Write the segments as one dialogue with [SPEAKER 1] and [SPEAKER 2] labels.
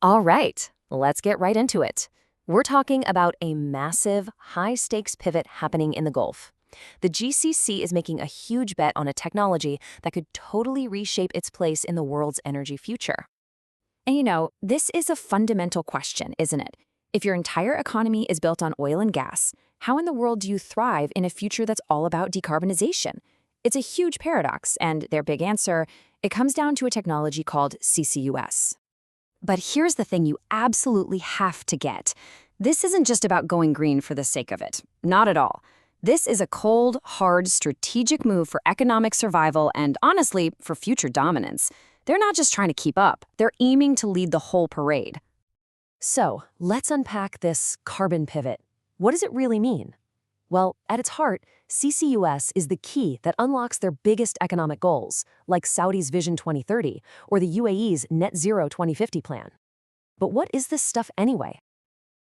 [SPEAKER 1] All right, let's get right into it. We're talking about a massive, high-stakes pivot happening in the Gulf. The GCC is making a huge bet on a technology that could totally reshape its place in the world's energy future.
[SPEAKER 2] And this is a fundamental question, isn't it? If your entire economy is built on oil and gas, how in the world do you thrive in a future that's all about decarbonization? It's a huge paradox, and their big answer, it comes down to a technology called CCUS. But here's the thing you absolutely have to get. This isn't just about going green for the sake of it. Not at all. This is a cold, hard, strategic move for economic survival and, honestly, for future dominance. They're not just trying to keep up. They're aiming to lead the whole parade.
[SPEAKER 1] So, let's unpack this carbon pivot. What does it really mean? Well, at its heart, CCUS is the key that unlocks their biggest economic goals, like Saudi's Vision 2030 or the UAE's Net Zero 2050 plan. But what is this stuff anyway?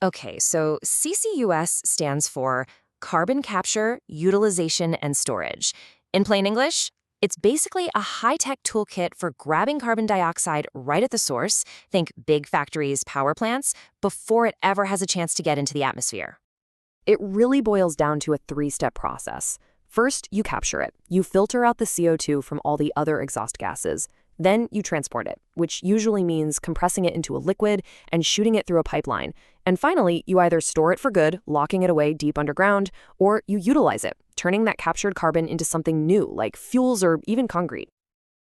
[SPEAKER 3] Okay, so CCUS stands for Carbon Capture, Utilization, and Storage. In plain English, it's basically a high-tech toolkit for grabbing carbon dioxide right at the source, think big factories, power plants, before it ever has a chance to get into the atmosphere.
[SPEAKER 1] It really boils down to a three-step process. First, you capture it. You filter out the CO2 from all the other exhaust gases. Then you transport it, which usually means compressing it into a liquid and shooting it through a pipeline. And finally, you either store it for good, locking it away deep underground, or you utilize it, turning that captured carbon into something new, like fuels or even concrete.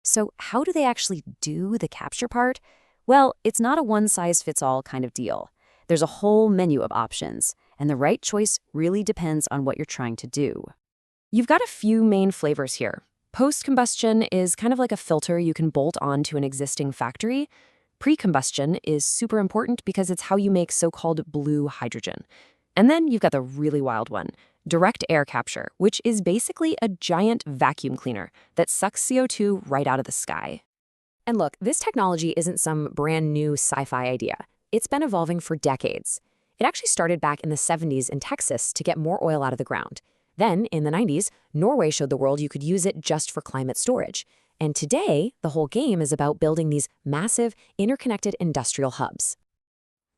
[SPEAKER 2] So how do they actually do the capture part? Well, it's not a one-size-fits-all kind of deal. There's a whole menu of options, and the right choice really depends on what you're trying to do.
[SPEAKER 1] You've got a few main flavors here. Post-combustion is kind of like a filter you can bolt onto an existing factory. Pre-combustion is super important because it's how you make so-called blue hydrogen. And then you've got the really wild one, direct air capture, which is basically a giant vacuum cleaner that sucks CO2 right out of the sky. And look, this technology isn't some brand new sci-fi idea. It's been evolving for decades. It actually started back in the 70s in Texas to get more oil out of the ground. Then, in the 90s, Norway showed the world you could use it just for climate storage. And today, the whole game is about building these massive, interconnected industrial hubs.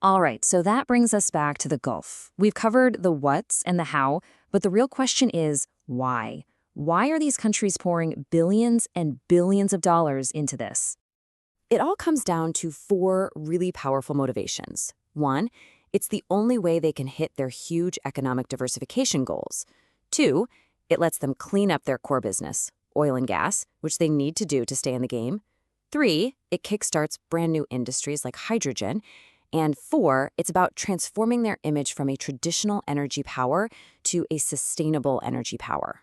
[SPEAKER 2] All right, so that brings us back to the Gulf. We've covered the what's and the how, but the real question is why? Why are these countries pouring billions and billions of dollars into this?
[SPEAKER 1] It all comes down to four really powerful motivations. One, it's the only way they can hit their huge economic diversification goals. Two, it lets them clean up their core business, oil and gas, which they need to do to stay in the game. Three, it kickstarts brand new industries like hydrogen. And four, it's about transforming their image from a traditional energy power to a sustainable energy power.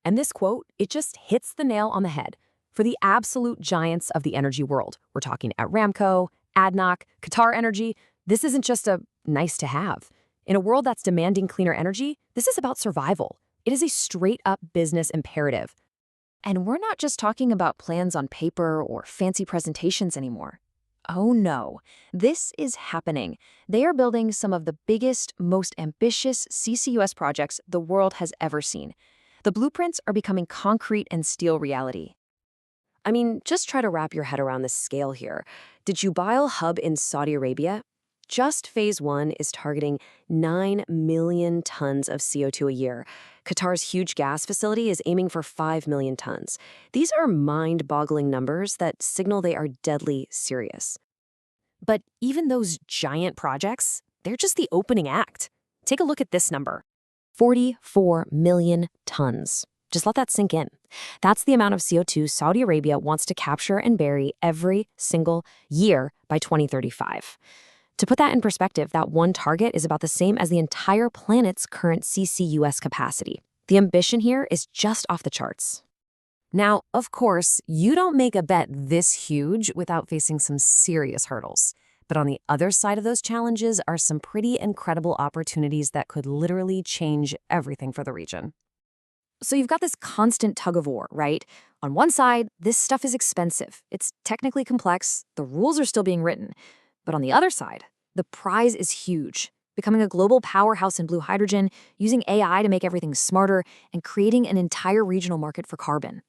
[SPEAKER 1] And this quote, it just hits the nail on the head. For the absolute giants of the energy world, we're talking Aramco, ADNOC, Qatar Energy, this isn't just a nice to have. In a world that's demanding cleaner energy, this is about survival. It is a straight-up business imperative. And we're not just talking about plans on paper or fancy presentations anymore. Oh no, this is happening. They are building some of the biggest, most ambitious CCUS projects the world has ever seen. The blueprints are becoming concrete and steel reality. I mean, just try to wrap your head around the scale here. Did Jubail hub in Saudi Arabia? Just phase one is targeting 9 million tons of CO2 a year. Qatar's huge gas facility is aiming for 5 million tons. These are mind-boggling numbers that signal they are deadly serious. But even those giant projects, they're just the opening act. Take a look at this number, 44 million tons. Just let that sink in. That's the amount of CO2 Saudi Arabia wants to capture and bury every single year by 2035. To put that in perspective, that one target is about the same as the entire planet's current CCUS capacity. The ambition here is just off the charts. Now, of course, you don't make a bet this huge without facing some serious hurdles. But on the other side of those challenges are some pretty incredible opportunities that could literally change everything for the region. So you've got this constant tug of war, right? On one side, this stuff is expensive. It's technically complex. The rules are still being written. But on the other side, the prize is huge, becoming a global powerhouse in blue hydrogen, using AI to make everything smarter, and creating an entire regional market for carbon.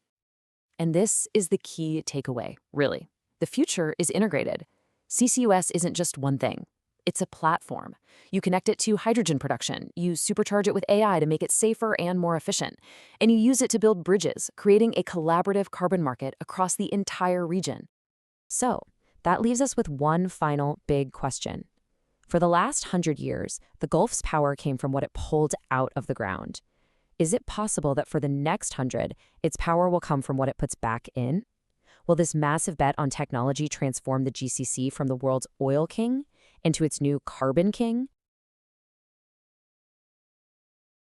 [SPEAKER 1] And this is the key takeaway, really. The future is integrated.
[SPEAKER 2] CCUS isn't just one thing. It's a platform. You connect it to hydrogen production, you supercharge it with AI to make it safer and more efficient, and you use it to build bridges, creating a collaborative carbon market across the entire region. So, that leaves us with one final big question. For the last 100 years, the Gulf's power came from what it pulled out of the ground. Is it possible that for the next 100, its power will come from what it puts back in? Will this massive bet on technology transform the GCC from the world's oil king into its new carbon king,